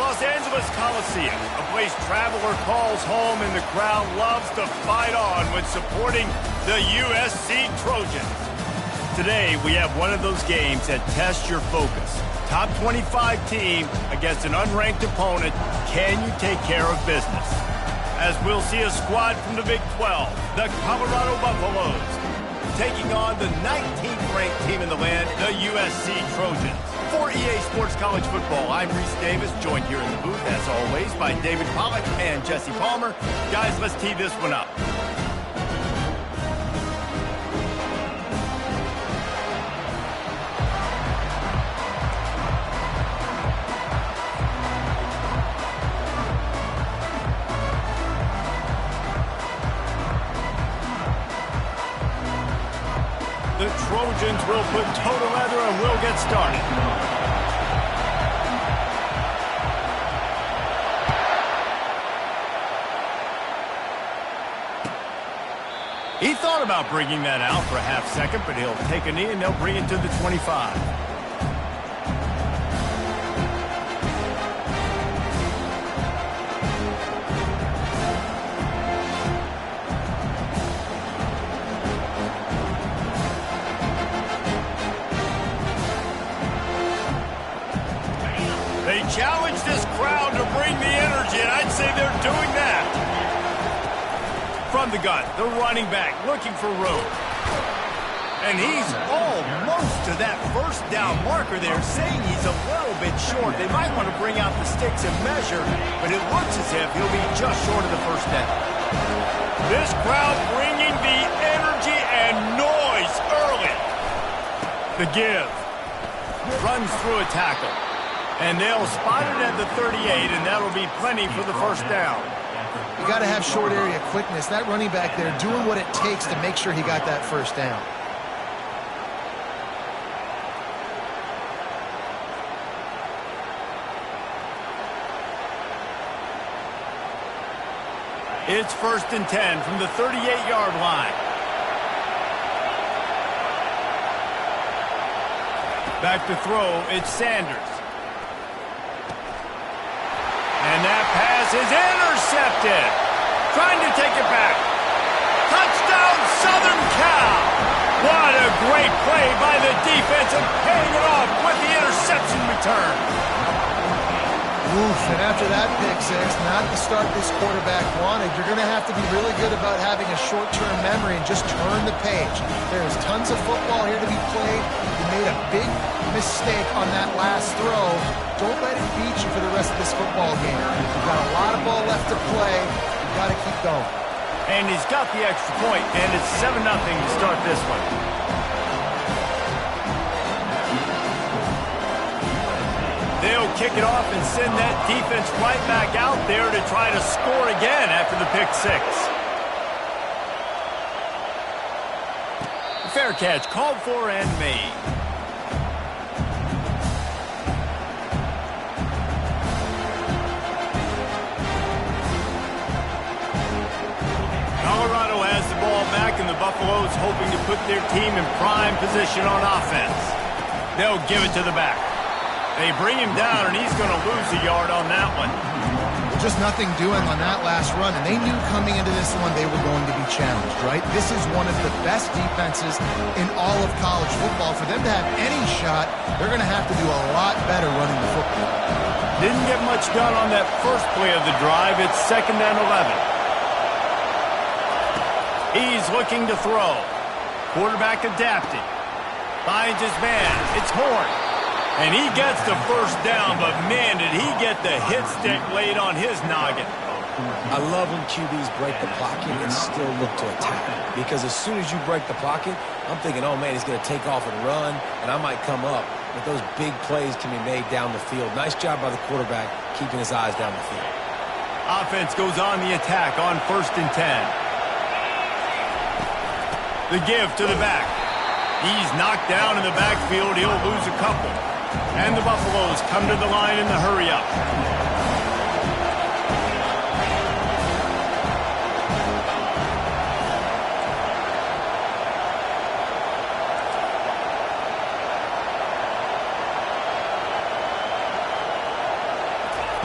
Los Angeles Coliseum, a place traveler calls home and the crowd loves to fight on when supporting the USC Trojans. Today, we have one of those games that tests your focus. Top 25 team against an unranked opponent. Can you take care of business? As we'll see a squad from the Big 12, the Colorado Buffaloes, taking on the 19th ranked team in the land, the USC Trojans. For EA Sports College Football, I'm Reese Davis, joined here in the booth, as always, by David Pollack and Jesse Palmer. Guys, let's tee this one up. The Trojans will put toe to leather and we'll get started. He thought about bringing that out for a half second, but he'll take a knee and they'll bring it to the 25. They challenge this crowd to bring the energy, and I'd say they're doing that. From the gun, the running back looking for room. And he's almost to that first down marker there, saying he's a little bit short. They might want to bring out the sticks and measure, but it looks as if he'll be just short of the first down. This crowd bringing the energy and noise early. The give. Runs through a tackle. And they'll spot it at the 38, and that'll be plenty for the first down. You got to have short area quickness. That running back there doing what it takes to make sure he got that first down. It's 1st and 10 from the 38-yard line. Back to throw, it's Sanders. And that pass is intercepted. Trying to take it back. Touchdown, Southern Cal. What a great play by the defense and paying it off with the interception return. Oof, and after that pick six, not the start this quarterback wanted. You're going to have to be really good about having a short-term memory and just turn the page. There's tons of football here to be played. You made a big mistake on that last throw. Don't let it beat you for the rest of this football game. You've got a lot of ball left to play. You've got to keep going. And he's got the extra point, and it's 7-0 to start this one. They'll kick it off and send that defense right back out there to try to score again after the pick six. Fair catch called for and made. Colorado has the ball back, and the Buffaloes hoping to put their team in prime position on offense. They'll give it to the back. They bring him down, and he's going to lose a yard on that one. Just nothing doing on that last run, and they knew coming into this one they were going to be challenged, right? This is one of the best defenses in all of college football. For them to have any shot, they're going to have to do a lot better running the football. Didn't get much done on that first play of the drive. It's 2nd and 11. He's looking to throw. Quarterback adapting. Finds his man. It's Horn. And he gets the first down, but man, did he get the hit stick laid on his noggin. I love when QBs break the pocket and still look to attack. Because as soon as you break the pocket, I'm thinking, oh man, he's going to take off and run, and I might come up. But those big plays can be made down the field. Nice job by the quarterback keeping his eyes down the field. Offense goes on the attack on 1st and 10. The give to the back. He's knocked down in the backfield. He'll lose a couple. And the Buffaloes come to the line in the hurry-up.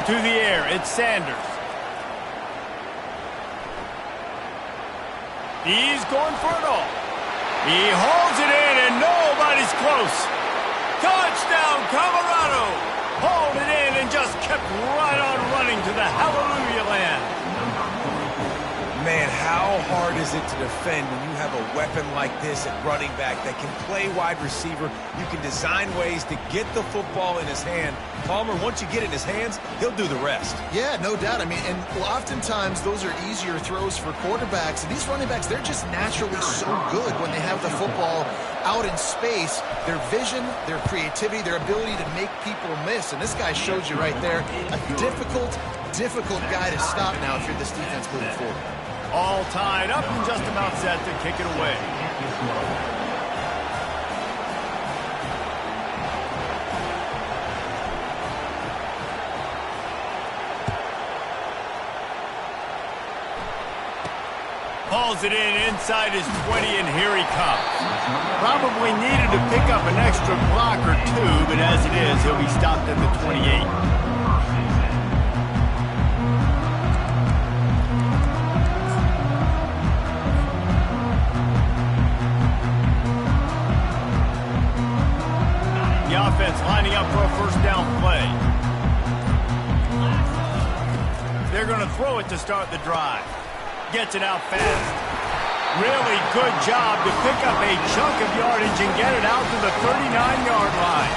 To air, it's Sanders. He's going for it all. He hauls it in, and nobody's close. Touchdown, Colorado! Hauled it in and just kept right on running to the hallelujah land. Man, how hard is it to defend when you have a weapon like this at running back that can play wide receiver? You can design ways to get the football in his hand. Palmer, once you get it in his hands, he'll do the rest. Yeah, no doubt. I mean, and oftentimes those are easier throws for quarterbacks. And these running backs, they're just naturally so good when they have the football out in space. Their vision, their creativity, their ability to make people miss. And this guy shows you right there, a difficult guy to stop now if you're this defense moving forward. All tied up and just about set to kick it away. Hauls it in inside his 20, and here he comes. Probably needed to pick up an extra block or two, but as it is, he'll be stopped at the 28. Offense lining up for a first down play. They're going to throw it to start the drive. Gets it out fast. Really good job to pick up a chunk of yardage and get it out to the 39-yard line.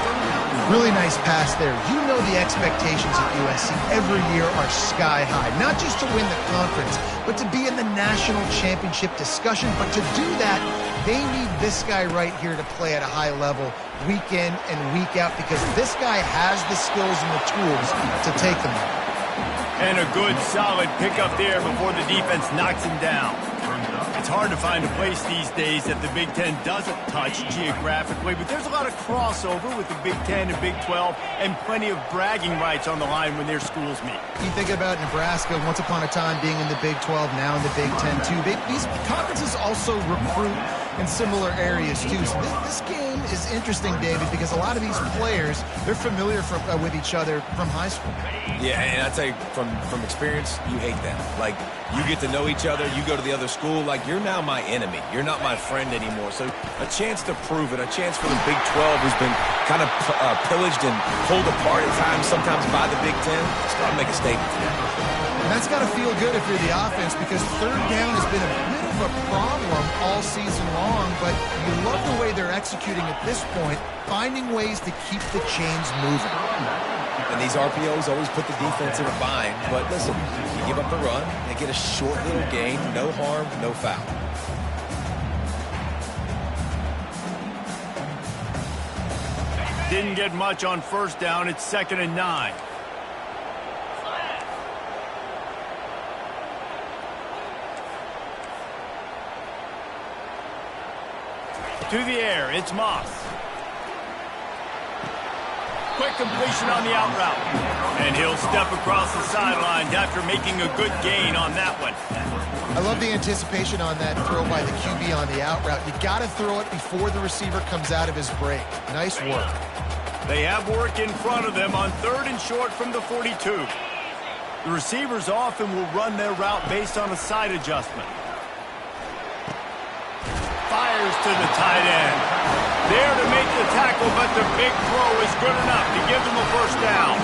Really nice pass there. You know the expectations at USC every year are sky high. Not just to win the conference, but to be in the national championship discussion. But to do that, they need this guy right here to play at a high level week in and week out, because this guy has the skills and the tools to take them there. And a good, solid pickup there before the defense knocks him down. It's hard to find a place these days that the Big Ten doesn't touch geographically, but there's a lot of crossover with the Big Ten and Big 12 and plenty of bragging rights on the line when their schools meet. You think about Nebraska, once upon a time being in the Big 12, now in the Big 10 too. These conferences also recruit in similar areas too. So this game is interesting, David, because a lot of these players, they're familiar with each other from high school. Yeah, and I tell you, from experience, you hate that. Like, you get to know each other, you go to the other school, like, you're now my enemy. You're not my friend anymore. So a chance to prove it, a chance for the Big 12, who's been kind of pillaged and pulled apart at times, sometimes by the Big 10, start to make a statement. And that's got to feel good if you're the offense, because third down has been a bit of a problem all season long, but you love the way they're executing at this point, finding ways to keep the chains moving. And these RPOs always put the defense in a bind. But listen, you give up the run, they get a short little gain, no harm, no foul. Didn't get much on first down. It's 2nd and 9. To the air, it's Moss. Quick completion on the out route. And he'll step across the sidelines after making a good gain on that one. I love the anticipation on that throw by the QB on the out route. You got to throw it before the receiver comes out of his break. Nice work. They have work in front of them on 3rd and short from the 42. The receivers often will run their route based on a side adjustment. Fires to the tight end. There to make the tackle, but the big throw is good enough to give them a first down.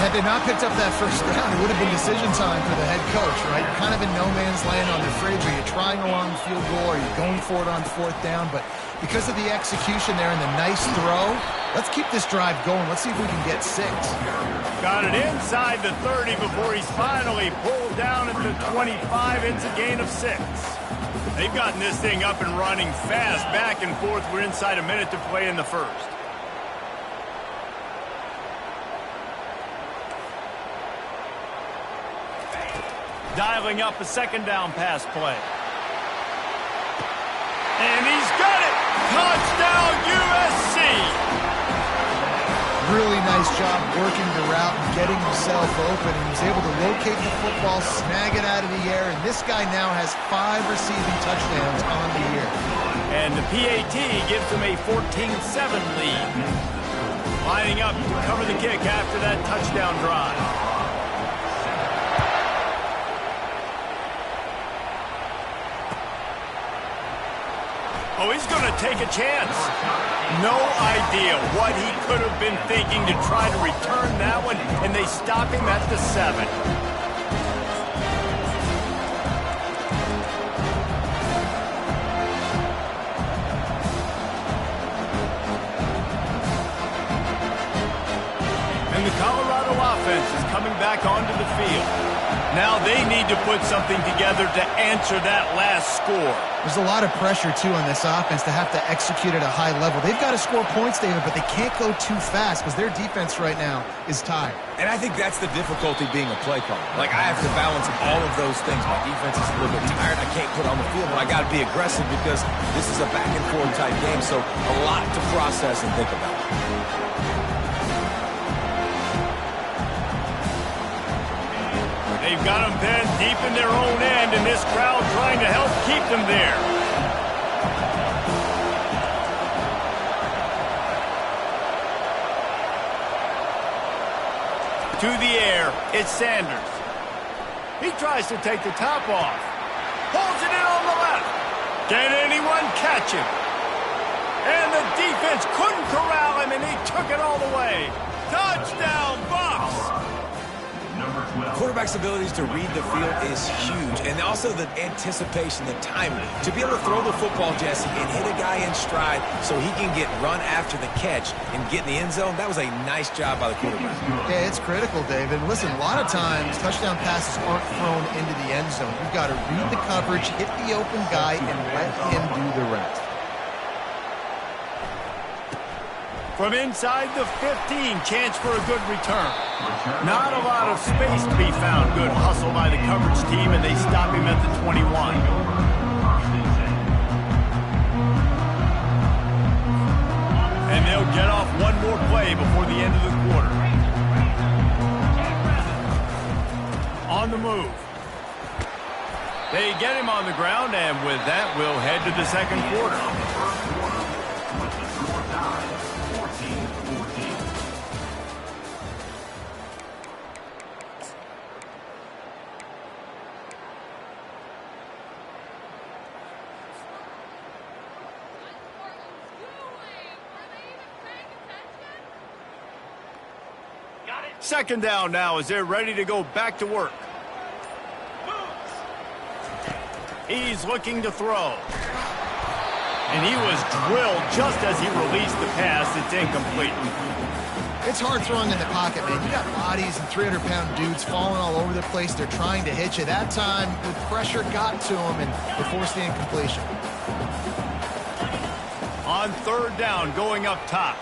Had they not picked up that first down, it would have been decision time for the head coach, right? You're kind of in no man's land on the fridge. Are you trying a long field goal? Are you going for it on 4th down? But because of the execution there and the nice throw, let's keep this drive going. Let's see if we can get 6. Got it inside the 30 before he's finally pulled down at the 25. It's a gain of 6. They've gotten this thing up and running fast, back and forth. We're inside a minute to play in the first. Dialing up a 2nd down pass play. And he's got it! Touchdown, USC! Really nice job working the route and getting himself open. And he was able to locate the football, snag it out of the air, and this guy now has 5 receiving touchdowns on the year. And the PAT gives him a 14-7 lead. Lining up to cover the kick after that touchdown drive. Oh, he's going to take a chance. No idea what he could have been thinking to try to return that one, and they stop him at the 7. And the Colorado offense is coming back onto the field. Now they need to put something together to answer that last score. There's a lot of pressure, too, on this offense to have to execute at a high level. They've got to score points, David, but they can't go too fast because their defense right now is tired. And I think that's the difficulty being a play caller. Like, I have to balance all of those things. My defense is a little bit tired. I can't put on the field, but I got to be aggressive because this is a back-and-forth type game, so a lot to process and think about. They've got them pinned deep in their own end, and this crowd trying to help keep them there. To the air, it's Sanders. He tries to take the top off. Holds it in on the left. Can anyone catch him? And the defense couldn't corral him, and he took it all the way. Touchdown, Bucs! Quarterback's abilities to read the field is huge, and also the anticipation, the timing. To be able to throw the football, Jesse, and hit a guy in stride so he can get run after the catch and get in the end zone, that was a nice job by the quarterback. Yeah, it's critical, David. Listen, a lot of times touchdown passes aren't thrown into the end zone. You've got to read the coverage, hit the open guy, and let him do the rest. From inside the 15, chance for a good return. Not a lot of space to be found. Good hustle by the coverage team, and they stop him at the 21. And they'll get off one more play before the end of the quarter. On the move. They get him on the ground, and with that, we'll head to the second quarter. Second down now as they're ready to go back to work. He's looking to throw. And he was drilled just as he released the pass. It's incomplete. It's hard throwing in the pocket, man. You got bodies and 300-pound dudes falling all over the place. They're trying to hit you. That time, the pressure got to him, and they forced the incompletion. On third down, going up top.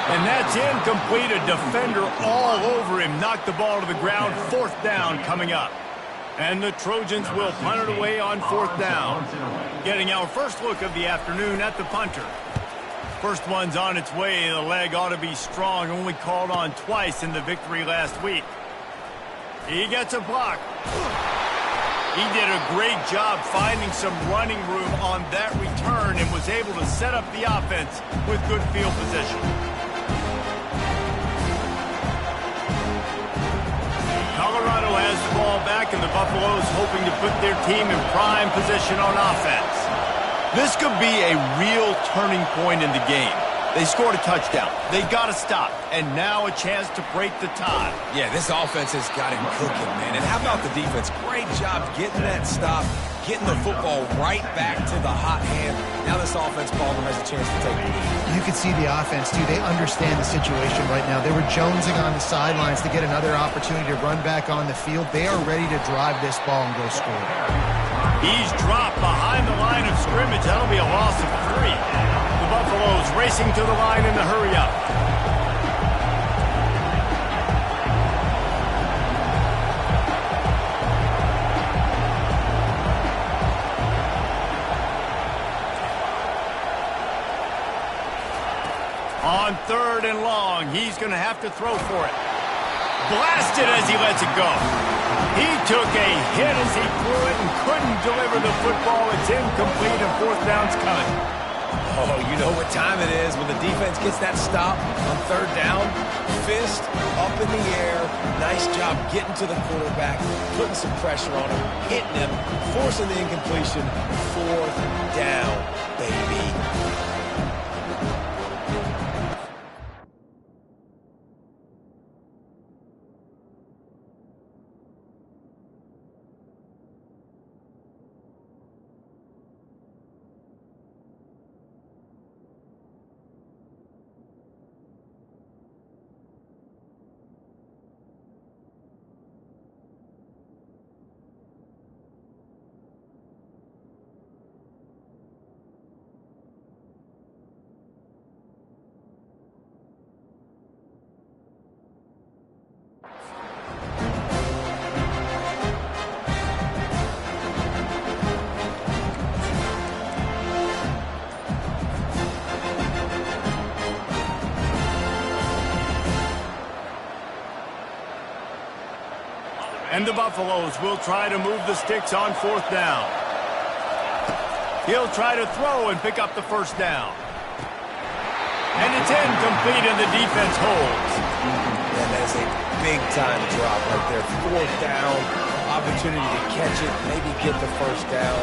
And that's incomplete. A defender all over him. Knocked the ball to the ground. Fourth down coming up. And the Trojans will punt it away on fourth down. Getting our first look of the afternoon at the punter. First one's on its way. The leg ought to be strong. Only called on twice in the victory last week. He gets a block. He did a great job finding some running room on that return and was able to set up the offense with good field position. Colorado has the ball back, and the Buffaloes hoping to put their team in prime position on offense. This could be a real turning point in the game. They scored a touchdown. They got to stop, and now a chance to break the tie. Yeah, this offense has got him cooking, man. And how about the defense? Great job getting that stop, getting the football right back to the hot hand. Now this offense ball has a chance to take the lead. You can see the offense, too. They understand the situation right now. They were jonesing on the sidelines to get another opportunity to run back on the field. They are ready to drive this ball and go score. He's dropped behind the line of scrimmage. That'll be a loss of 3. The Buffaloes racing to the line in the hurry-up. On third and long, he's going to have to throw for it. Blasted as he lets it go. He took a hit as he threw it and couldn't deliver the football. It's incomplete, and fourth down's coming. Oh, you know what time it is when the defense gets that stop on third down. Fist up in the air. Nice job getting to the quarterback, putting some pressure on him, hitting him, forcing the incompletion. Fourth down, baby. And the Buffaloes will try to move the sticks on fourth down. He'll try to throw and pick up the first down. And it's incomplete, and the defense holds. Yeah, that is a big-time drop right there. Fourth down, opportunity to catch it, maybe get the first down.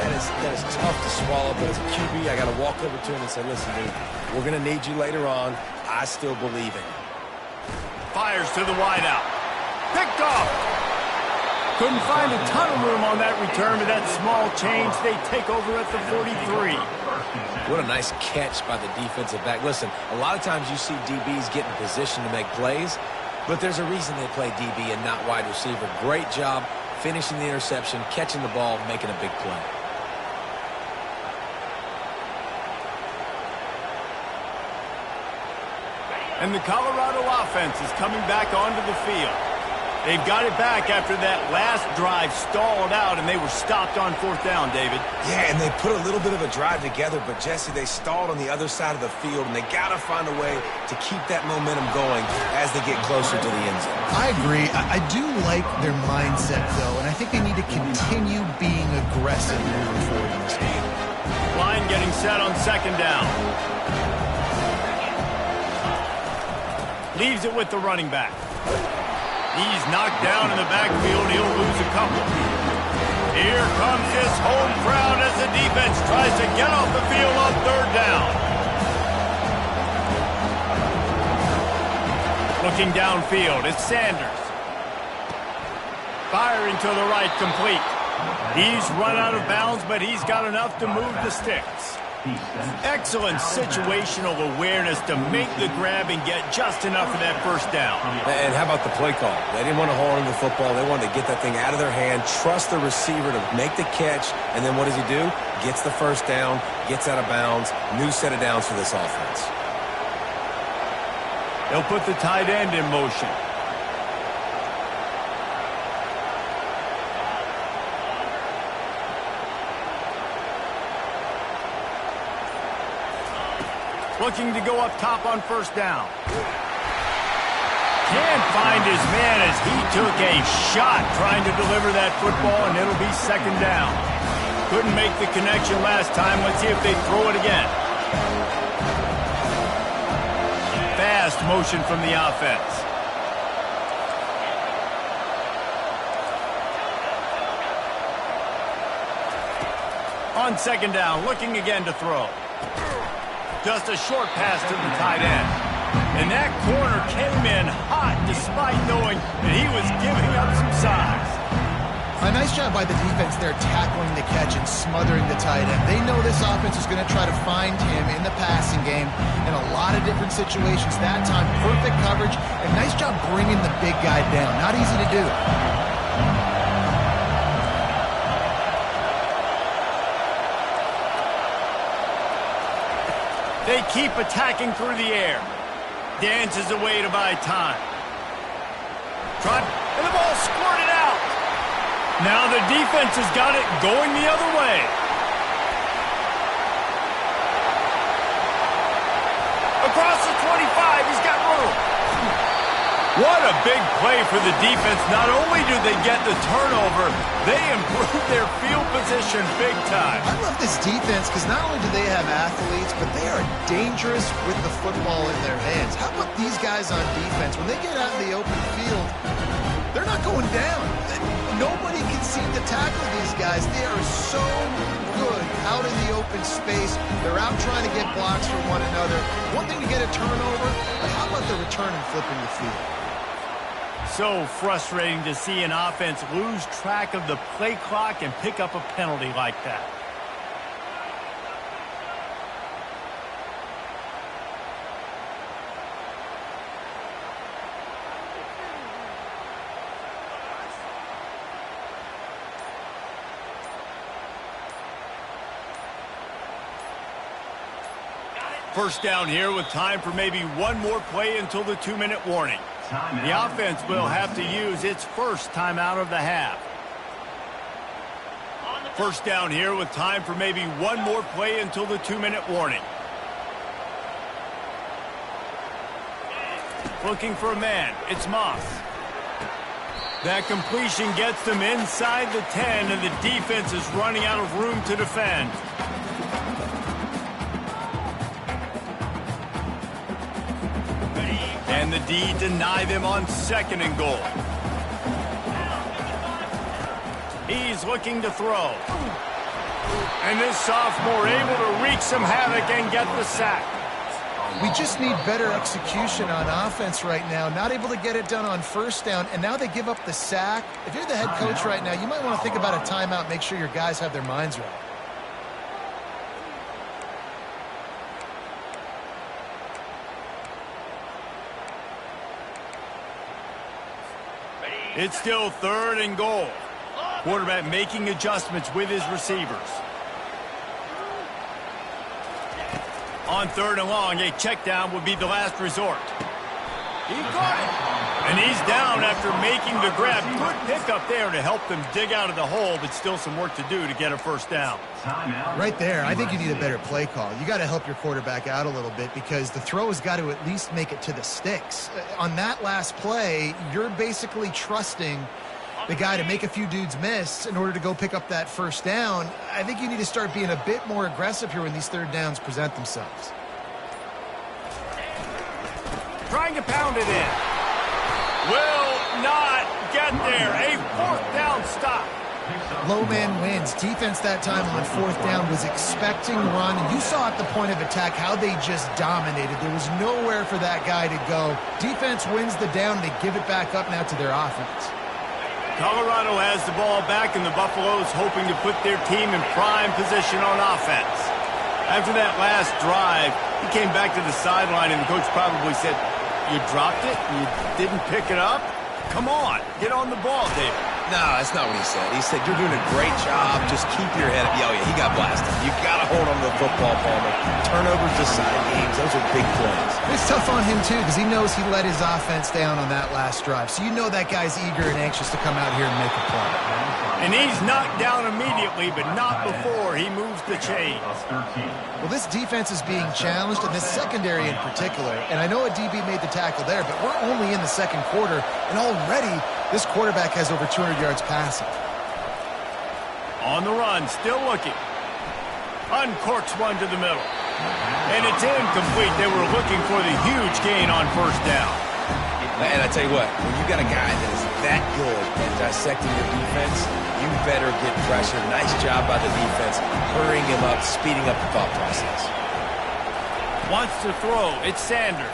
That is tough to swallow, but as a QB, I got to walk over to him and say, listen, dude, we're going to need you later on. I still believe in you. Fires to the wideout. Picked off. Couldn't find a ton of room on that return, but that small change, they take over at the 43. What a nice catch by the defensive back. Listen, a lot of times you see DBs get in position to make plays, but there's a reason they play DB and not wide receiver. Great job finishing the interception, catching the ball, making a big play. And the Colorado offense is coming back onto the field. They've got it back after that last drive stalled out, and they were stopped on fourth down, David. Yeah, and they put a little bit of a drive together, but, Jesse, they stalled on the other side of the field, and they got to find a way to keep that momentum going as they get closer to the end zone. I agree. I do like their mindset, though, and I think they need to continue being aggressive moving forward in this game. Line getting set on second down. Leaves it with the running back. He's knocked down in the backfield. He'll lose a couple. Here comes his home crowd as the defense tries to get off the field on third down. Looking downfield, it's Sanders. Firing to the right, complete. He's run out of bounds, but he's got enough to move the sticks. Excellent situational awareness to make the grab and get just enough of that first down. And how about the play call? They didn't want to hold on to the football. They wanted to get that thing out of their hand, trust the receiver to make the catch, and then what does he do? Gets the first down, gets out of bounds, new set of downs for this offense. They'll put the tight end in motion. Looking to go up top on first down. Can't find his man as he took a shot trying to deliver that football, and it'll be second down. Couldn't make the connection last time. Let's see if they throw it again. Fast motion from the offense. On second down, looking again to throw. Just a short pass to the tight end. And that corner came in hot despite knowing that he was giving up some size. A nice job by the defense there tackling the catch and smothering the tight end. They know this offense is going to try to find him in the passing game in a lot of different situations. That time, perfect coverage and nice job bringing the big guy down. Not easy to do. They keep attacking through the air. Dances away to buy time. And the ball squirted out. Now the defense has got it going the other way. Across the 25, he's got room. What a big play for the defense. Not only do they get the turnover, they improve their field position big time. I love this defense because not only do they have athletes, but they are dangerous with the football in their hands. How about these guys on defense? When they get out in the open field, they're not going down. Nobody can seem to tackle these guys. They are so good out in the open space. They're out trying to get blocks from one another. One thing to get a turnover, but how about the return and flipping the field? So frustrating to see an offense lose track of the play clock and pick up a penalty like that. First down here with time for maybe one more play until the 2-minute warning. The offense will have to use its first timeout of the half. First down here with time for maybe one more play until the 2-minute warning. Looking for a man. It's Moss. That completion gets them inside the 10, and the defense is running out of room to defend. And the D deny them on 2nd and goal. He's looking to throw. And this sophomore able to wreak some havoc and get the sack. We just need better execution on offense right now. Not able to get it done on first down, and now they give up the sack. If you're the head coach right now, you might want to think about a timeout, make sure your guys have their minds right. It's still 3rd and goal. Quarterback making adjustments with his receivers. On 3rd and long, a check down would be the last resort. He got it. And he's down after making the grab. Good pickup there to help them dig out of the hole, but still some work to do to get a first down. Right there, I think you need a better play call. You got to help your quarterback out a little bit because the throw has got to at least make it to the sticks. On that last play, you're basically trusting the guy to make a few dudes miss in order to go pick up that first down. I think you need to start being a bit more aggressive here when these 3rd downs present themselves. Trying to pound it in. Will not get there. A 4th down stop. Low man wins. Defense that time on 4th down was expecting run. You saw at the point of attack how they just dominated. There was nowhere for that guy to go. Defense wins the down. They give it back up now to their offense. Colorado has the ball back, and the Buffaloes hoping to put their team in prime position on offense. After that last drive, he came back to the sideline, and the coach probably said, "You dropped it? You didn't pick it up? Come on, get on the ball, David." No, that's not what he said. He said, "You're doing a great job. Just keep your head up." Oh, yeah, he got blasted. You got to hold on to the football, Palmer. Turnovers decide games. Those are big plays. It's tough on him, too, because he knows he let his offense down on that last drive. So you know that guy's eager and anxious to come out here and make a play. And he's knocked down immediately, but not before he moves the chains. Well, this defense is being challenged, and this secondary in particular. And I know a DB made the tackle there, but we're only in the 2nd quarter, and already this quarterback has over 200 yards passing. On the run, still looking. Uncorks one to the middle. And it's incomplete. They were looking for the huge gain on 1st down. And I tell you what, when you got a guy that is that good at dissecting your defense, you better get pressure. Nice job by the defense, hurrying him up, speeding up the thought process. Wants to throw. It's Sanders.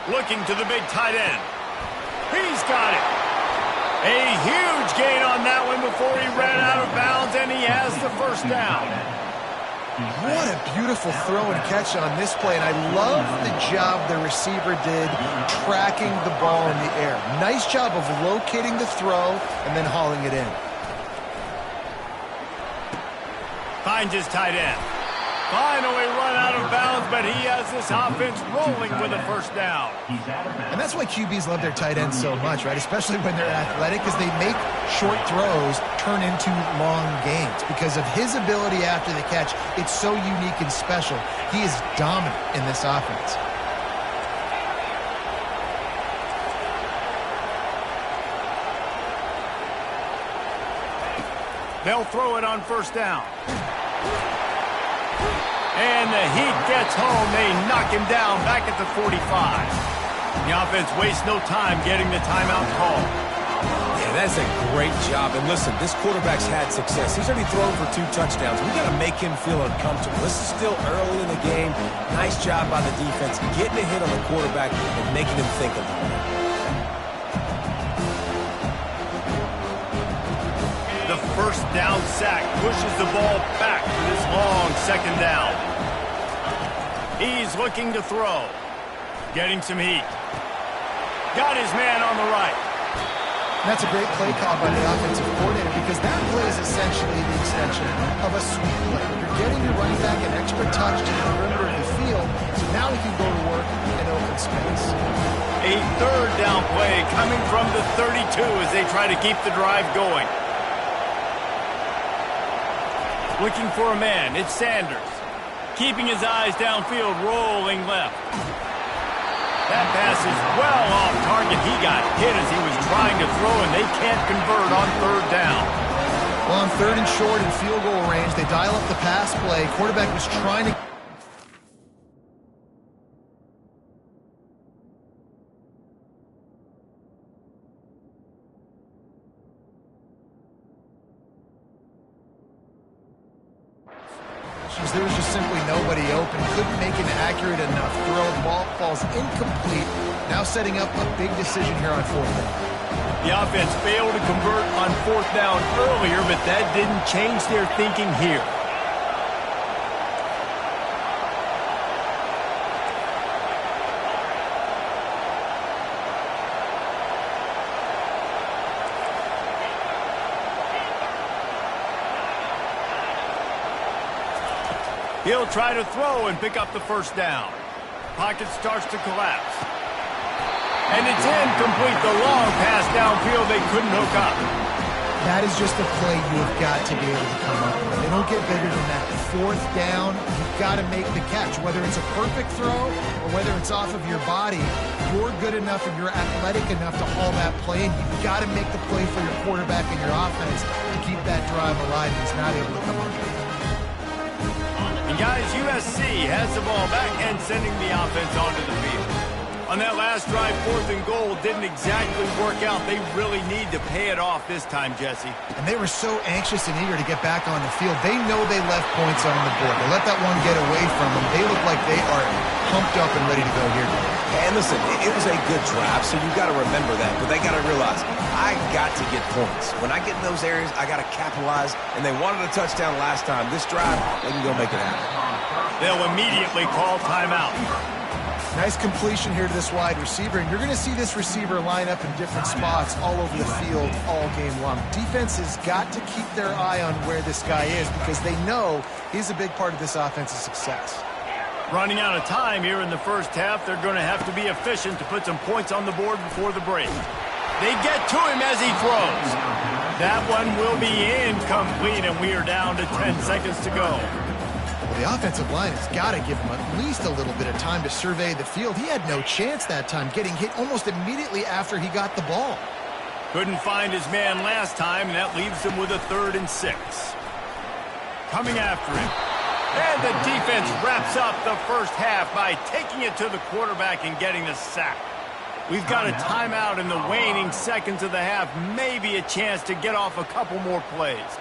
Looking to the big tight end. He's got it. A huge gain on that one before he ran out of bounds, and he has the first down. What a beautiful throw and catch on this play, and I love the job the receiver did tracking the ball in the air. Nice job of locating the throw and then hauling it in. Finds his tight end. Finally run out of bounds, but he has this offense rolling with a first down. And that's why QBs love their tight ends so much, right? Especially when they're athletic, because they make short throws turn into long gains. Because of his ability after the catch, it's so unique and special. He is dominant in this offense. They'll throw it on first down. And the heat gets home. They knock him down back at the 45. The offense wastes no time getting the timeout call. Yeah, that's a great job. And listen, this quarterback's had success. He's already thrown for 2 touchdowns. We got to make him feel uncomfortable. This is still early in the game. Nice job by the defense, getting a hit on the quarterback and making him think a little bit. The first down sack pushes the ball back for this long second down. He's looking to throw. Getting some heat. Got his man on the right. That's a great play call by the offensive coordinator because that play is essentially the extension of a sweep play. You're getting your running back an extra touch to the perimeter of the field, so now he can go to work in open space. A third down play coming from the 32 as they try to keep the drive going. Looking for a man, it's Sanders. Keeping his eyes downfield, rolling left. That pass is well off target. He got hit as he was trying to throw, and they can't convert on third down. Well, on third and short in field goal range, they dial up the pass play. Quarterback was trying to... There was just simply nobody open. Couldn't make an accurate enough throw. The ball falls incomplete. Now setting up a big decision here on fourth down. The offense failed to convert on fourth down earlier, but that didn't change their thinking here. He'll try to throw and pick up the first down. Pocket starts to collapse. And it's incomplete. The long pass downfield they couldn't hook up. That is just a play you've got to be able to come up with. They don't get bigger than that. Fourth down, you've got to make the catch. Whether it's a perfect throw or whether it's off of your body, you're good enough and you're athletic enough to haul that play, and you've got to make the play for your quarterback and your offense to keep that drive alive. He's not able to come up with it. And guys, USC has the ball back and sending the offense onto the field. On that last drive, 4th and goal didn't exactly work out. They really need to pay it off this time, Jesse. And they were so anxious and eager to get back on the field. They know they left points on the board. They let that one get away from them. They look like they are pumped up and ready to go here. And listen, it was a good drive, so you got to remember that. But they got to realize, I got to get points. When I get in those areas, I got to capitalize. And they wanted a touchdown last time. This drive, they can go make it happen. They'll immediately call timeout. Nice completion here to this wide receiver, and you're going to see this receiver line up in different spots all over the field all game long. Defense has got to keep their eye on where this guy is because they know he's a big part of this offense's success. Running out of time here in the first half, they're going to have to be efficient to put some points on the board before the break. They get to him as he throws. That one will be incomplete, and we are down to 10 seconds to go. The offensive line has got to give him at least a little bit of time to survey the field. He had no chance that time, getting hit almost immediately after he got the ball. Couldn't find his man last time, and that leaves him with a 3rd and 6. Coming after him. And the defense wraps up the first half by taking it to the quarterback and getting the sack. We've got a timeout in the waning seconds of the half, maybe a chance to get off a couple more plays.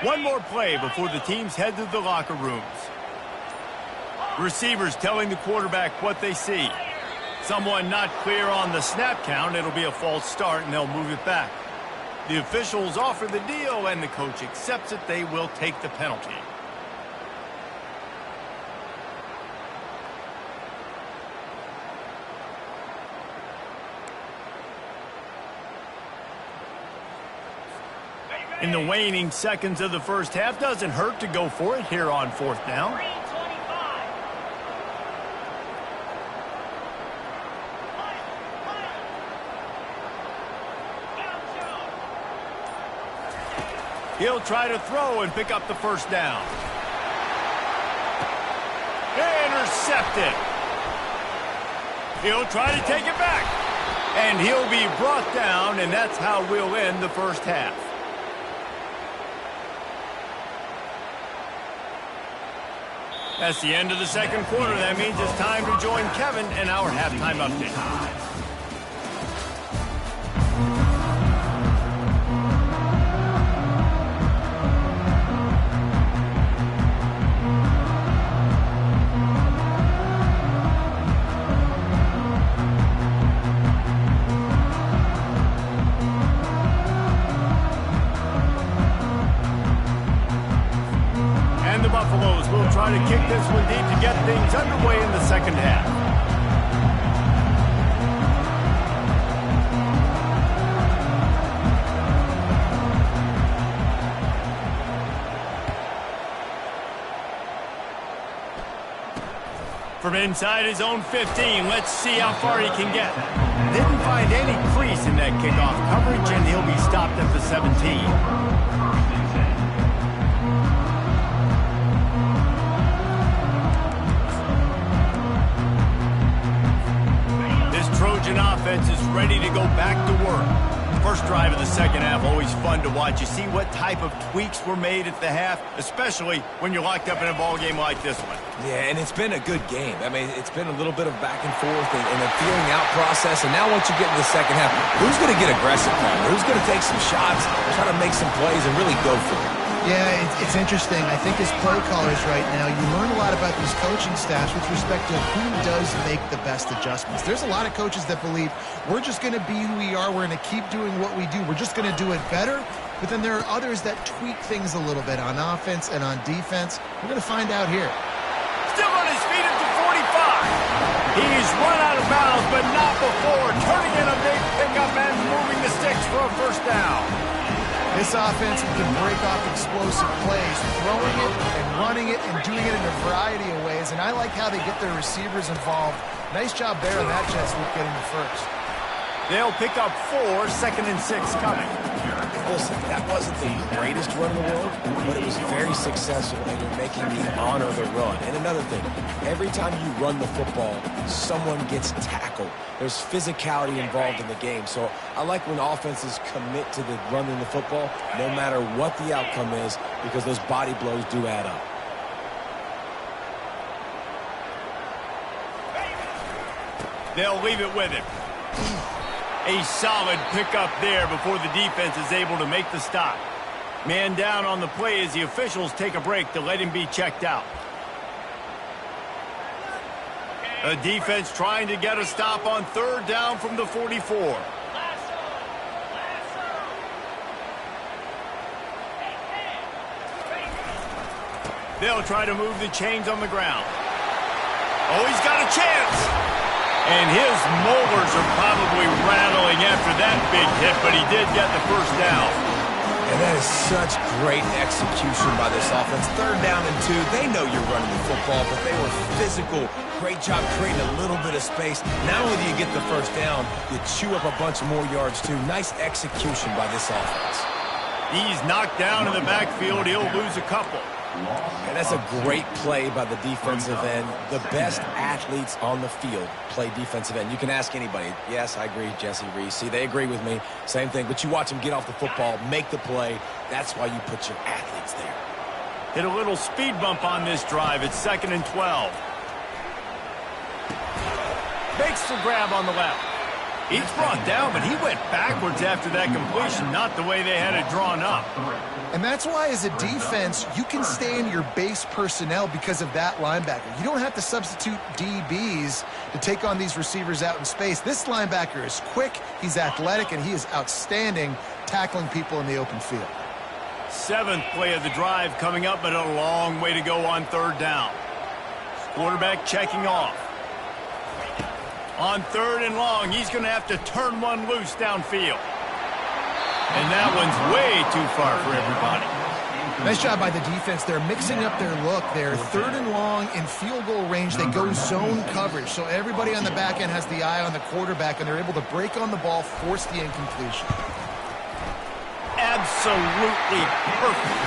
One more play before the teams head to the locker rooms. Receivers telling the quarterback what they see. someone not clear on the snap count, it'll be a false start, and they'll move it back. The officials offer the deal, and the coach accepts it. They will take the penalty. In the waning seconds of the first half, doesn't hurt to go for it here on 4th down. He'll try to throw and pick up the first down. Intercepted. He'll try to take it back. And he'll be brought down, and that's how we'll end the first half. That's the end of the second quarter. That means it's time to join Kevin in our halftime update. Buffaloes will try to kick this one deep to get things underway in the second half. From inside his own 15, let's see how far he can get. Didn't find any crease in that kickoff coverage, and he'll be stopped at the 17. Trojan offense is ready to go back to work. First drive of the second half, always fun to watch. You see what type of tweaks were made at the half, especially when you're locked up in a ball game like this one. Yeah, and it's been a good game. I mean, it's been a little bit of back and forth and a feeling out process. And now once you get in the second half, who's going to get aggressive, Palmer? Who's going to take some shots, try to make some plays, and really go for it? Yeah, it's interesting. I think as play callers right now, you learn a lot about these coaching staffs with respect to who does make the best adjustments. There's a lot of coaches that believe we're just going to be who we are. We're going to keep doing what we do. We're just going to do it better. But then there are others that tweak things a little bit on offense and on defense. We're going to find out here. Still on his feet at the 45. He's run out of bounds, but not before turning in a big pickup and moving the sticks for a first down. This offense can break off explosive plays, throwing it and running it and doing it in a variety of ways. And I like how they get their receivers involved. Nice job there on that jet sweep getting the first. They'll pick up 4, 2nd and 6 coming. Listen, that wasn't the greatest run in the world, but it was very successful, and you're making me honor the run. And another thing, every time you run the football, someone gets tackled. There's physicality involved in the game. So I like when offenses commit to the running the football, no matter what the outcome is, because those body blows do add up. They'll leave it with him. A solid pickup there before the defense is able to make the stop. Man down on the play as the officials take a break to let him be checked out. A defense trying to get a stop on 3rd down from the 44. They'll try to move the chains on the ground. Oh, he's got a chance. And his molars are probably rattling after that big hit, but he did get the first down. And that is such great execution by this offense. 3rd down and 2. They know you're running the football, but they were physical. Great job creating a little bit of space. Not only do you get the first down, you chew up a bunch more yards, too. Nice execution by this offense. He's knocked down in the backfield. He'll lose a couple. And that's a great play by the defensive end. The best athletes on the field play defensive end. You can ask anybody. Yes, I agree, Jesse Reese. See, they agree with me. Same thing. But you watch them get off the football, make the play. That's why you put your athletes there. Hit a little speed bump on this drive. It's 2nd and 12. Makes the grab on the left. He's brought down, but he went backwards after that completion, not the way they had it drawn up. And that's why, as a defense, you can stay in your base personnel because of that linebacker. You don't have to substitute DBs to take on these receivers out in space. This linebacker is quick, he's athletic, and he is outstanding tackling people in the open field. 7th play of the drive coming up, but a long way to go on 3rd down. Quarterback checking off. On 3rd and long, he's going to have to turn one loose downfield. And that one's way too far for everybody. Nice job by the defense. They're mixing up their look. They're 3rd and long in field goal range. They go zone coverage. So everybody on the back end has the eye on the quarterback, and they're able to break on the ball, force the incompletion. Absolutely perfect.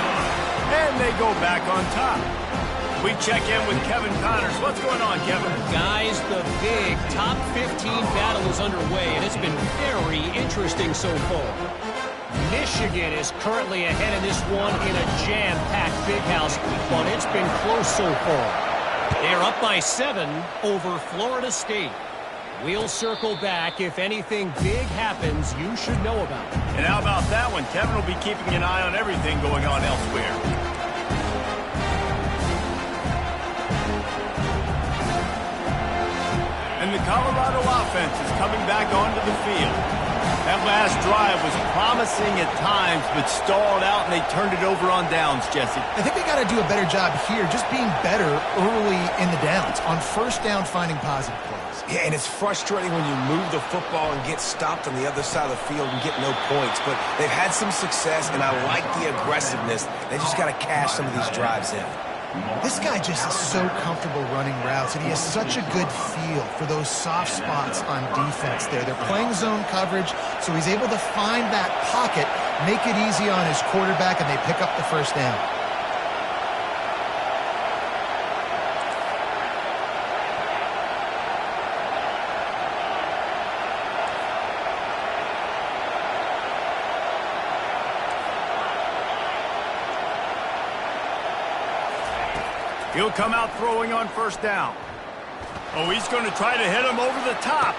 And they go back on top. We check in with Kevin Connors. What's going on, Kevin? Guys, the big top 15 battle is underway, and it's been very interesting so far. Michigan is currently ahead in this one in a jam-packed big house, but it's been close so far. They're up by 7 over Florida State. We'll circle back. If anything big happens, you should know about it. And how about that one? Kevin will be keeping an eye on everything going on elsewhere. And the Colorado offense is coming back onto the field. That last drive was promising at times, but stalled out, and they turned it over on downs, Jesse. I think they got to do a better job here, just being better early in the downs. On 1st down, finding positive plays. Yeah, and it's frustrating when you move the football and get stopped on the other side of the field and get no points. But they've had some success, and I like the aggressiveness. They just got to cash some of these drives in. This guy just is so comfortable running routes, and he has such a good feel for those soft spots on defense there. They're playing zone coverage, so he's able to find that pocket, make it easy on his quarterback, and they pick up the 1st down. He'll come out throwing on 1st down. Oh, he's going to try to hit him over the top.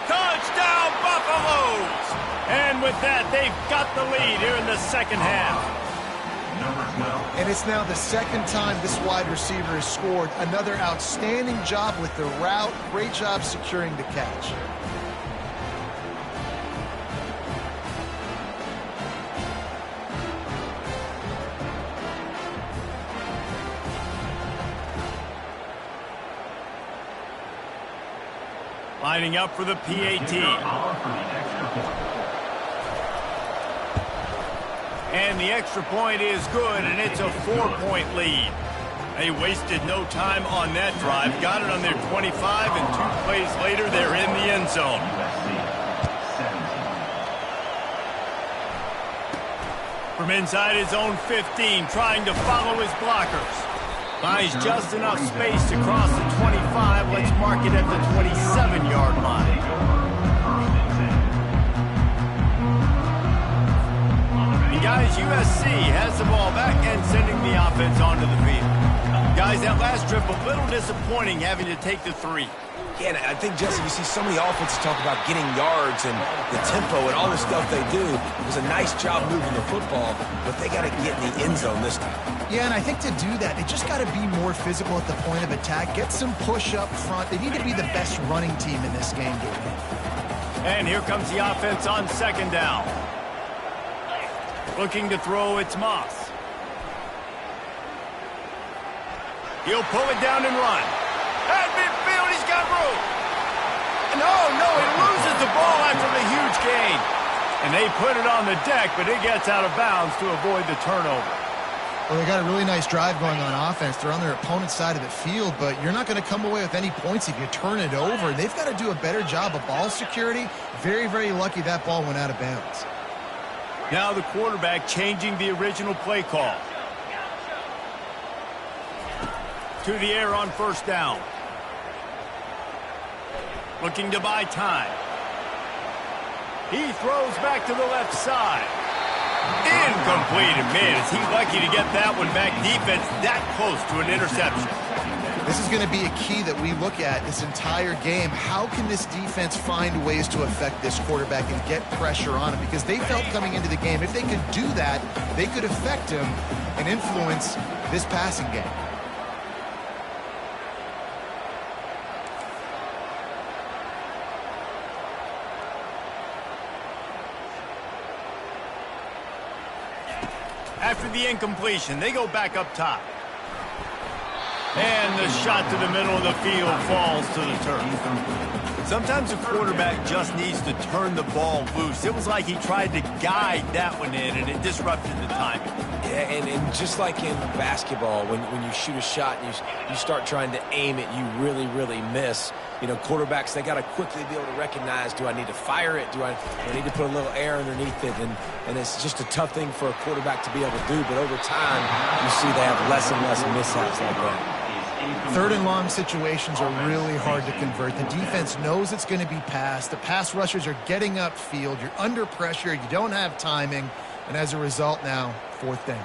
Touchdown, Buffaloes! And with that, they've got the lead here in the 2nd half. And it's now the 2nd time this wide receiver has scored. Another outstanding job with the route. Great job securing the catch. Lining up for the PAT. And the extra point is good, and it's a 4-point lead. They wasted no time on that drive. Got it on their 25, and 2 plays later, they're in the end zone. From inside his own 15, trying to follow his blockers. Buys just enough space to cross the 25. Let's mark it at the 27-yard line. And guys, USC has the ball back and sending the offense onto the field. Guys, that last trip a little disappointing, having to take the 3. Yeah, and I think, Jesse, you see so many offenses talk about getting yards and the tempo and all the stuff they do. It was a nice job moving the football, but they got to get in the end zone this time. Yeah, and I think to do that, they just got to be more physical at the point of attack, get some push up front. They need to be the best running team in this game to win. And here comes the offense on 2nd down. Looking to throw, it's Moss. He'll pull it down and run. At midfield, he's got room. And no, he loses the ball after the huge gain. And they put it on the deck, but it gets out of bounds to avoid the turnover. Well, they got a really nice drive going on offense. They're on their opponent's side of the field, but you're not going to come away with any points if you turn it over. They've got to do a better job of ball security. Very, very lucky that ball went out of bounds. Now the quarterback changing the original play call. To the air on 1st down. Looking to buy time. He throws back to the left side. Incomplete. And man, is he lucky to get that one back. Defense that close to an interception. This is going to be a key that we look at this entire game. How can this defense find ways to affect this quarterback and get pressure on him? Because they felt coming into the game, if they could do that, they could affect him and influence this passing game. After the incompletion, they go back up top. And the shot to the middle of the field falls to the turf. Sometimes a quarterback just needs to turn the ball loose. It was like he tried to guide that one in, and it disrupted the timing. Yeah, and just like in basketball, when you shoot a shot and you start trying to aim it, you really, really miss. You know, quarterbacks, they got to quickly be able to recognize, do I need to fire it? Do I need to put a little air underneath it? And it's just a tough thing for a quarterback to be able to do. But over time, you see they have less and less mishaps like that. Third and long situations are really hard to convert. The defense knows it's going to be passed. The pass rushers are getting upfield. You're under pressure. You don't have timing. And as a result now, fourth down.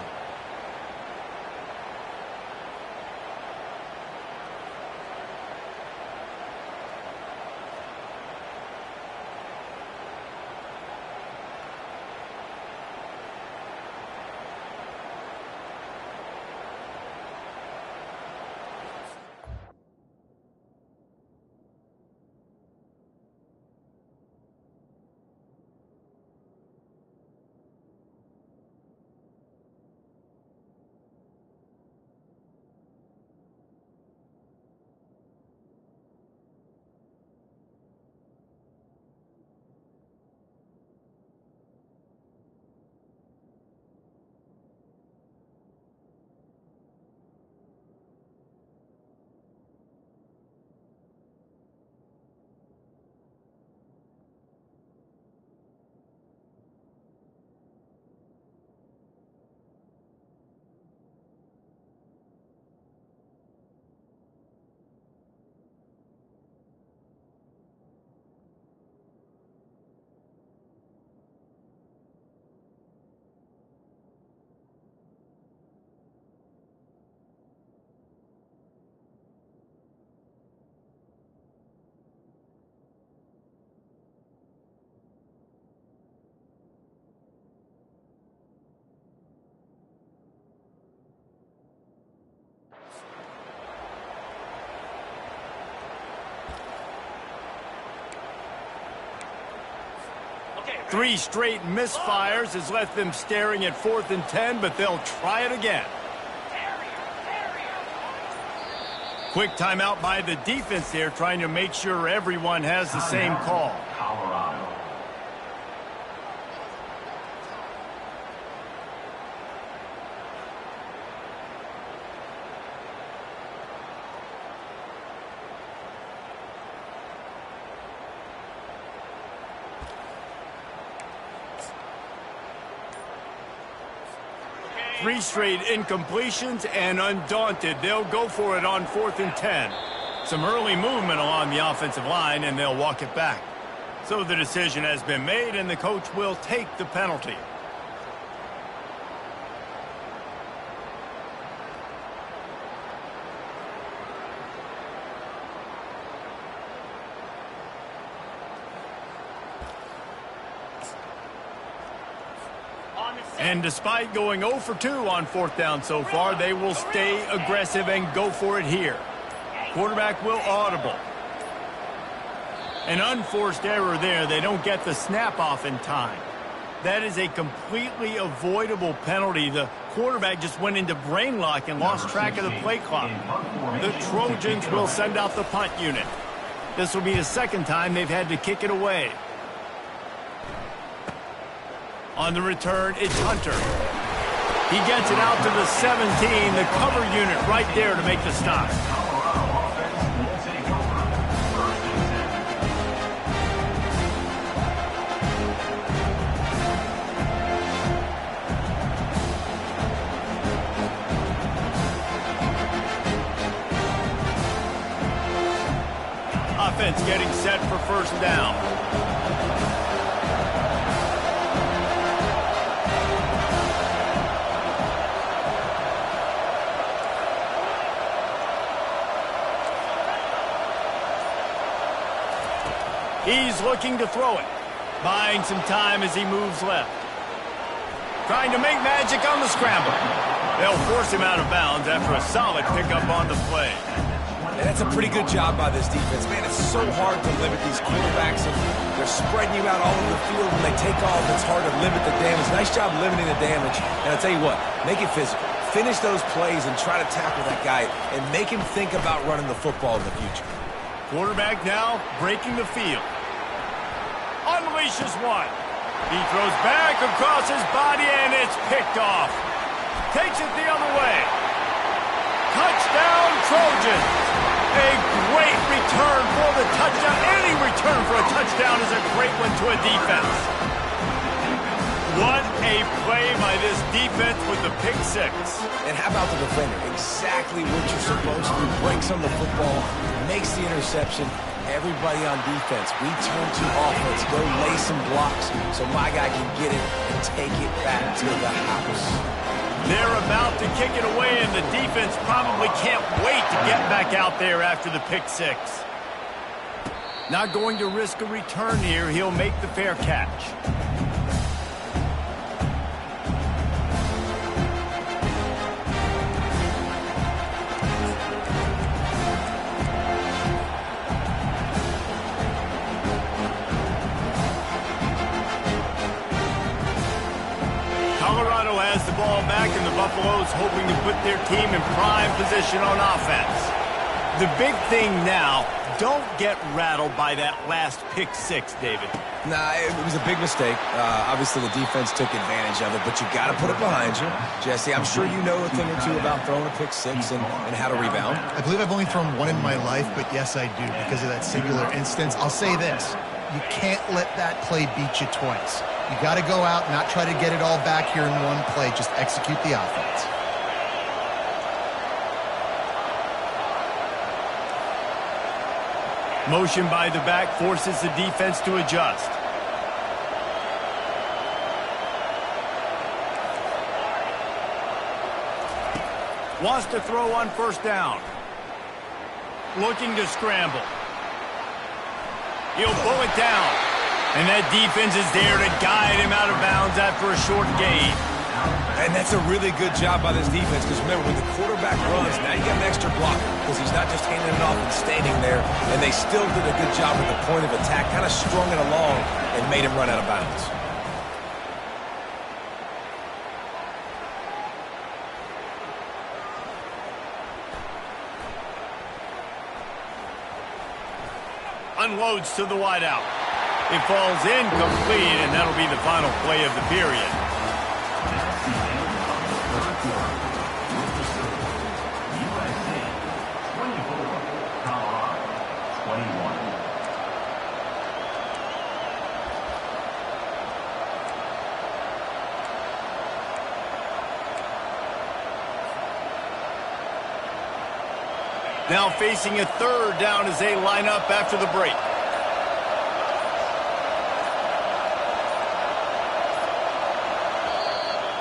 Three straight misfires has left them staring at 4th and 10, but they'll try it again. Quick timeout by the defense there, trying to make sure everyone has the same call. Colorado. Three straight incompletions, and undaunted, they'll go for it on 4th and 10. Some early movement along the offensive line, and they'll walk it back. So the decision has been made, and the coach will take the penalty. And despite going 0 for 2 on 4th down so far, they will stay aggressive and go for it here. Quarterback will audible. An unforced error there. They don't get the snap off in time. That is a completely avoidable penalty. The quarterback just went into brain lock and lost track of the play clock. The Trojans will send out the punt unit. This will be the second time they've had to kick it away. On the return, it's Hunter. He gets it out to the 17, the cover unit right there to make the stop. Offense getting set for first down. looking to throw it. Buying some time as he moves left. Trying to make magic on the scramble. They'll force him out of bounds after a solid pickup on the play. And that's a pretty good job by this defense. Man, it's so hard to limit these quarterbacks. And they're spreading you out all over the field. When they take off, it's hard to limit the damage. Nice job limiting the damage. And I'll tell you what, make it physical. Finish those plays and try to tackle that guy and make him think about running the football in the future. Quarterback now breaking the field. Unleashes one. He throws back across his body, and it's picked off. Takes it the other way. Touchdown, Trojans. A great return for the touchdown. Any return for a touchdown is a great one to a defense. What a play by this defense with the pick six. And how about the defender? Exactly what you're supposed to do. Breaks on the football, makes the interception. Everybody on defense, we turn to offense. Go lay some blocks so my guy can get it and take it back to the house. They're about to kick it away, and the defense probably can't wait to get back out there after the pick six. Not going to risk a return here. He'll make the fair catch. Colorado has the ball back, and the Buffaloes hoping to put their team in prime position on offense. The big thing now, don't get rattled by that last pick six, David. Nah, it was a big mistake. Obviously, the defense took advantage of it, but you got to put it behind you. Jesse, I'm sure you know a thing or two about throwing a pick six and how to rebound. I believe I've only thrown one in my life, but yes, I do because of that singular instance. I'll say this. You can't let that play beat you twice. You got to go out, not try to get it all back here in one play. Just execute the offense. Motion by the back forces the defense to adjust. Wants to throw on first down. Looking to scramble. He'll pull it down. And that defense is there to guide him out of bounds after a short gain. And that's a really good job by this defense because remember, when the quarterback runs, now you got an extra blocker because he's not just handing it off and standing there. And they still did a good job at the point of attack, kind of strung it along and made him run out of bounds. Unloads to the wideout. It falls incomplete, and that'll be the final play of the period. Now facing a third down as they line up after the break.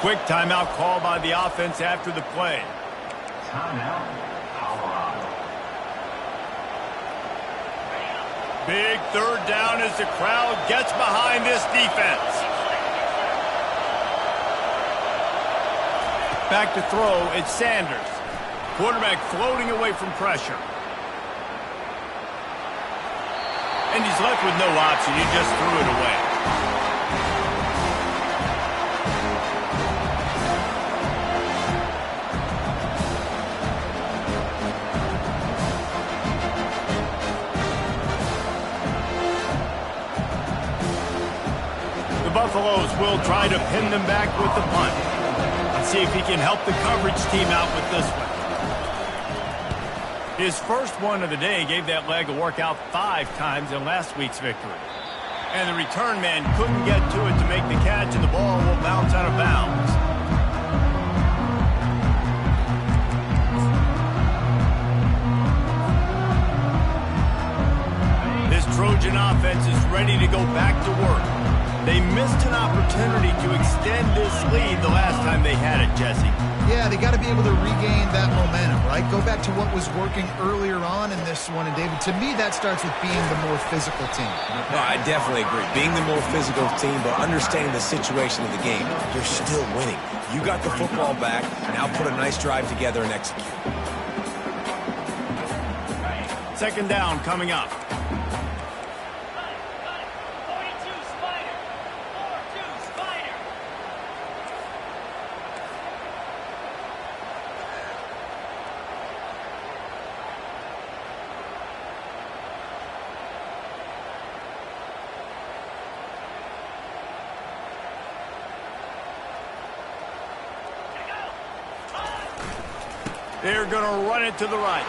Quick timeout call by the offense after the play. Timeout, Colorado. Big third down as the crowd gets behind this defense. Back to throw, it's Sanders. Quarterback floating away from pressure. And he's left with no option. He just threw it away. The Buffaloes will try to pin them back with the punt. Let's see if he can help the coverage team out with this one. His first one of the day gave that leg a workout 5 times in last week's victory. And the return man couldn't get to it to make the catch, and the ball will bounce out of bounds. This Trojan offense is ready to go back to work. They missed an opportunity to extend this lead the last time they had it, Jesse. Yeah, they got to be able to regain that momentum, right? Go back to what was working earlier on in this one. And, David, to me, that starts with being the more physical team. No, I definitely agree. Being the more physical team, but understanding the situation of the game. You're still winning. You got the football back. Now put a nice drive together and execute. Second down coming up. They're going to run it to the right.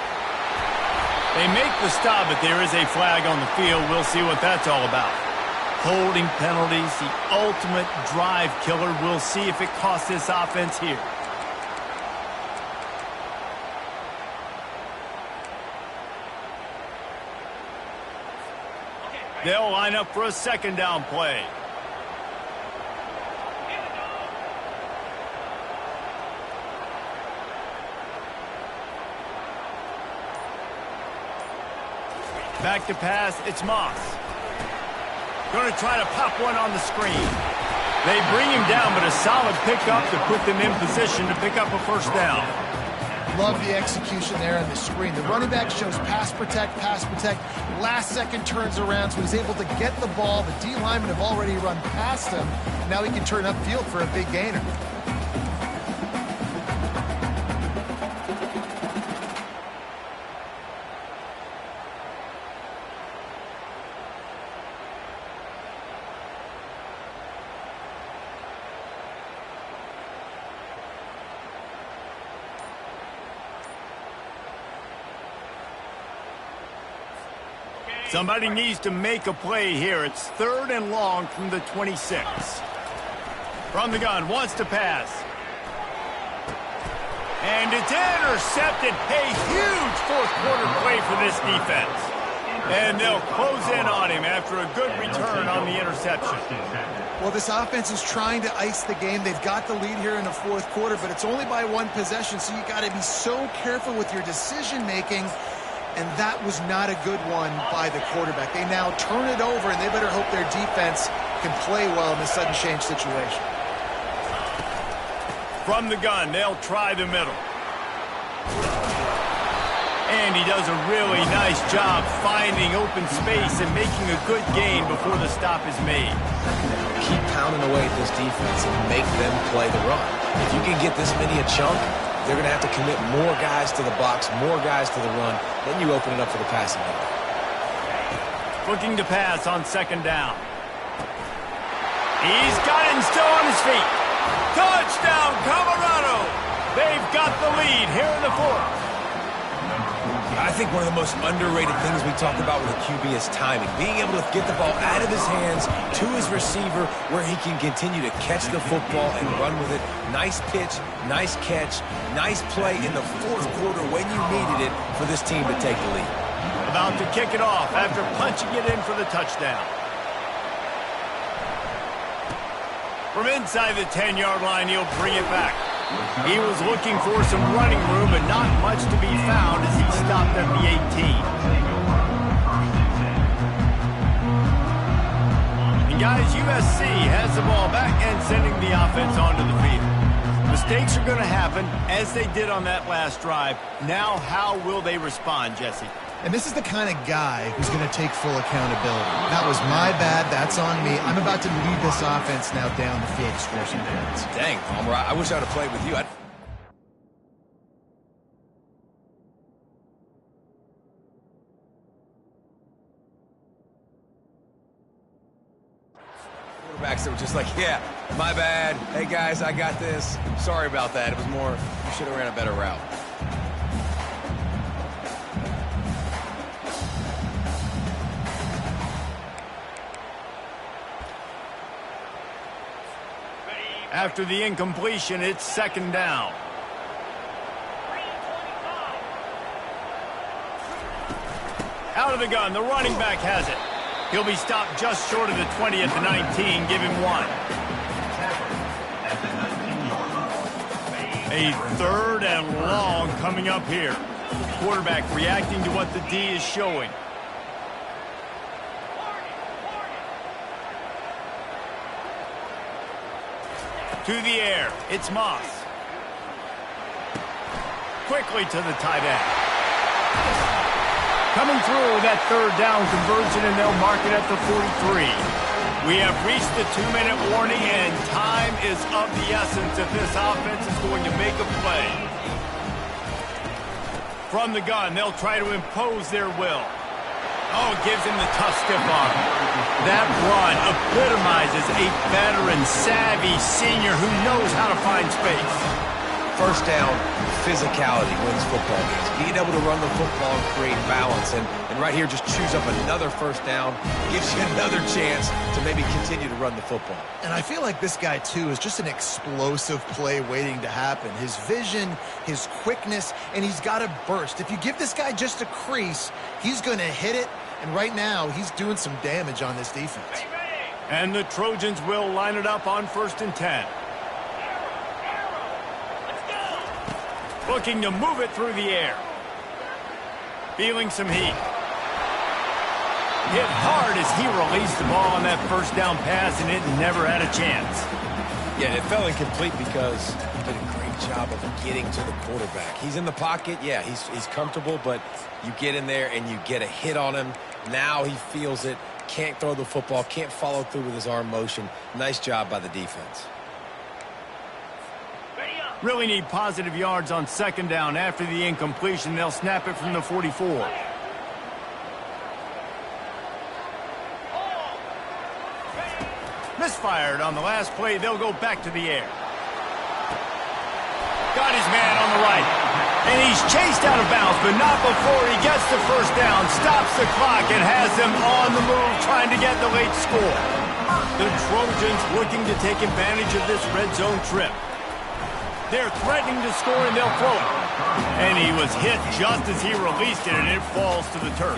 They make the stop, but there is a flag on the field. We'll see what that's all about. Holding penalties, the ultimate drive killer. We'll see if it costs this offense here. They'll line up for a second down play. Back to pass, it's Moss. Going to try to pop one on the screen. They bring him down, but a solid pickup to put them in position to pick up a first down. Love the execution there on the screen. The running back shows pass protect, last second turns around, so he's able to get the ball. The D linemen have already run past him. Now he can turn upfield for a big gainer. Somebody needs to make a play here. It's third and long from the 26. From the gun, wants to pass. And it's intercepted. A huge fourth quarter play for this defense. And they'll close in on him after a good return on the interception. Well, this offense is trying to ice the game. They've got the lead here in the fourth quarter, but it's only by one possession, so you got to be so careful with your decision-making. And that was not a good one by the quarterback. They now turn it over, and they better hope their defense can play well in the sudden change situation. From the gun, they'll try the middle. And he does a really nice job finding open space and making a good gain before the stop is made. Keep pounding away at this defense and make them play the run. If you can get this many a chunk, they're going to have to commit more guys to the box, more guys to the run. Then you open it up for the passing game. Looking to pass on second down. He's got it and still on his feet. Touchdown, Colorado! They've got the lead here in the fourth. I think one of the most underrated things we talk about with a QB is timing. Being able to get the ball out of his hands to his receiver where he can continue to catch the football and run with it. Nice pitch, nice catch, nice play in the fourth quarter when you needed it for this team to take the lead. About to kick it off after punching it in for the touchdown. From inside the 10-yard line, he'll bring it back. He was looking for some running room, but not much to be found as he stopped at the 18. And guys, USC has the ball back and sending the offense onto the field. Mistakes are going to happen, as they did on that last drive. Now, how will they respond, Jesse? And this is the kind of guy who's going to take full accountability. That was my bad. That's on me. I'm about to lead this offense now down the field to score some points. Dang, Palmer, I wish I would have played with you. Quarterbacks that were just like, yeah, my bad. Hey, guys, I got this. Sorry about that. It was more, you should have ran a better route. After the incompletion, it's second down. Out of the gun, the running back has it. He'll be stopped just short of the 20 at the 19. Give him 1. A 3rd and long coming up here. Quarterback reacting to what the D is showing. To the air. It's Moss. Quickly to the tight end. Coming through with that 3rd down conversion, and they'll mark it at the 43. We have reached the 2-minute warning, and time is of the essence if this offense is going to make a play. From the gun, they'll try to impose their will. Oh, it gives him the tough stiff arm. That run epitomizes a veteran, savvy senior who knows how to find space. First down, physicality wins football games. Being able to run the football and create balance. And right here, just choose up another first down. Gives you another chance to maybe continue to run the football. And I feel like this guy, too, is just an explosive play waiting to happen. His vision, his quickness, and he's got a burst. If you give this guy just a crease, he's going to hit it. And right now, he's doing some damage on this defense. And the Trojans will line it up on 1st and 10. Looking to move it through the air. Feeling some heat. Hit hard as he released the ball on that 1st down pass, and it never had a chance. Yeah, it fell incomplete because he did a great job of getting to the quarterback. He's in the pocket. Yeah, he's comfortable, but you get in there and you get a hit on him. Now he feels it. Can't throw the football. Can't follow through with his arm motion. Nice job by the defense. Really need positive yards on 2nd down. After the incompletion, they'll snap it from the 44. Misfired on the last play. They'll go back to the air. Got his man on the right. And he's chased out of bounds, but not before he gets the 1st down, stops the clock, and has them on the move trying to get the late score. The Trojans looking to take advantage of this red zone trip. They're threatening to score, and they'll throw it. And he was hit just as he released it, and it falls to the turf.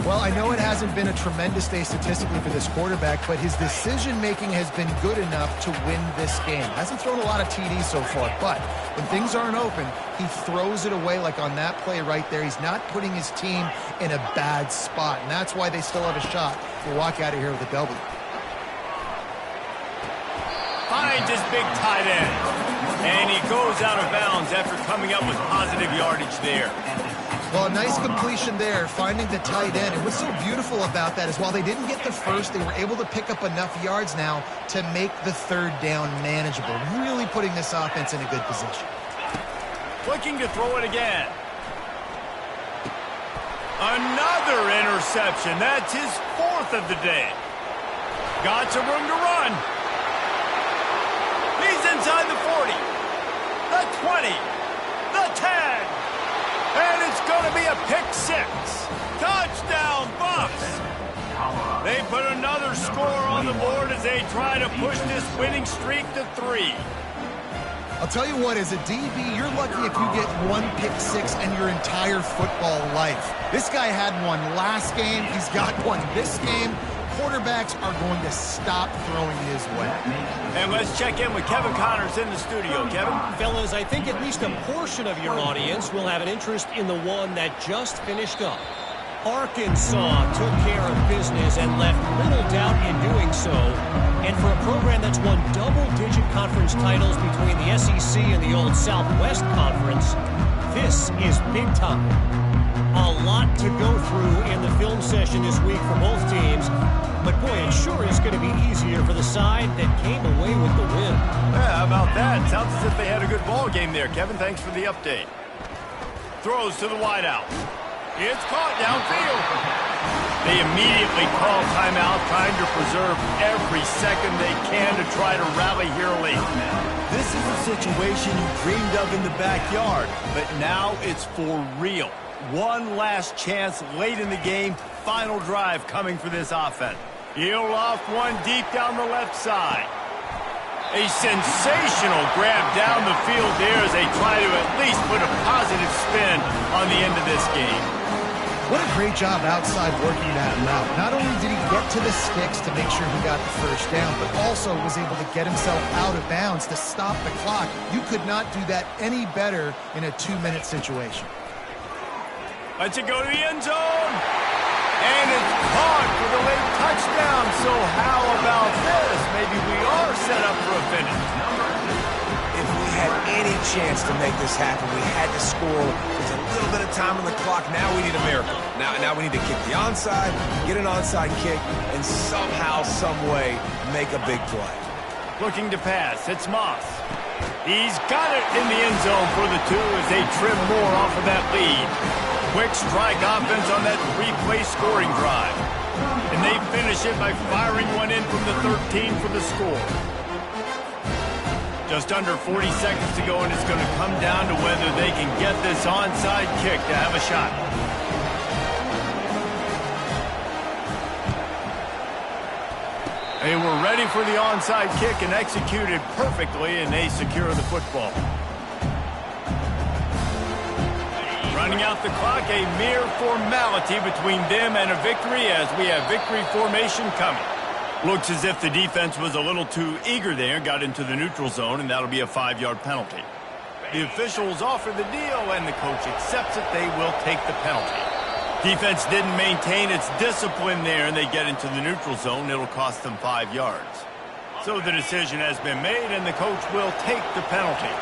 Well, I know it hasn't been a tremendous day statistically for this quarterback, but his decision-making has been good enough to win this game. Hasn't thrown a lot of TDs so far, but when things aren't open, he throws it away like on that play right there. He's not putting his team in a bad spot, and that's why they still have a shot to walk out of here with a W. Finds his big tight end. And he goes out of bounds after coming up with positive yardage there. Well, a nice completion there, finding the tight end. And what's so beautiful about that is while they didn't get the first, they were able to pick up enough yards now to make the 3rd down manageable, really putting this offense in a good position. Looking to throw it again. Another interception. That's his 4th of the day. Got some room to run. He's inside the 40, the 20, the 10, and it's going to be a pick 6. Touchdown, Bucks. They put another score on the board as they try to push this winning streak to 3. I'll tell you what, as a DB, you're lucky if you get 1 pick 6 in your entire football life. This guy had one last game. He's got one this game. Quarterbacks are going to stop throwing his way. And let's check in with Kevin Connors in the studio. Kevin? Fellas, I think at least a portion of your audience will have an interest in the one that just finished up. Arkansas took care of business and left little doubt in doing so. And for a program that's won double-digit conference titles between the SEC and the old Southwest Conference, this is big time. A lot to go through in the film session this week for both teams. But, boy, it sure is going to be easier for the side that came away with the win. Yeah, how about that? Sounds as if they had a good ball game there. Kevin, thanks for the update. Throws to the wideout. It's caught downfield. They immediately call timeout, trying to preserve every second they can to try to rally here late. This is a situation you dreamed of in the backyard, but now it's for real. One last chance late in the game. Final drive coming for this offense. He'll loft one deep down the left side. A sensational grab down the field there as they try to at least put a positive spin on the end of this game. What a great job outside working that route. Not only did he get to the sticks to make sure he got the first down, but also was able to get himself out of bounds to stop the clock. You could not do that any better in a 2-minute situation. Let's it go to the end zone. And it's caught for the late touchdown. So how about this? Maybe we are set up for a finish. If we had any chance to make this happen, we had to score. There's a little bit of time on the clock. Now we need a miracle. Now we need to kick the onside, get an onside kick, and somehow, some way, make a big play. Looking to pass. It's Moss. He's got it in the end zone for the 2 as they trim more off of that lead. Quick strike offense on that 3-play scoring drive. And they finish it by firing one in from the 13 for the score. Just under 40 seconds to go, and it's going to come down to whether they can get this onside kick to have a shot. They were ready for the onside kick and executed perfectly, and they secure the football. Running out the clock, a mere formality between them and a victory as we have victory formation coming. Looks as if the defense was a little too eager there, got into the neutral zone, and that'll be a 5-yard penalty. The officials offer the deal, and the coach accepts it. They will take the penalty. Defense didn't maintain its discipline there, and they get into the neutral zone. It'll cost them 5 yards. So the decision has been made, and the coach will take the penalty.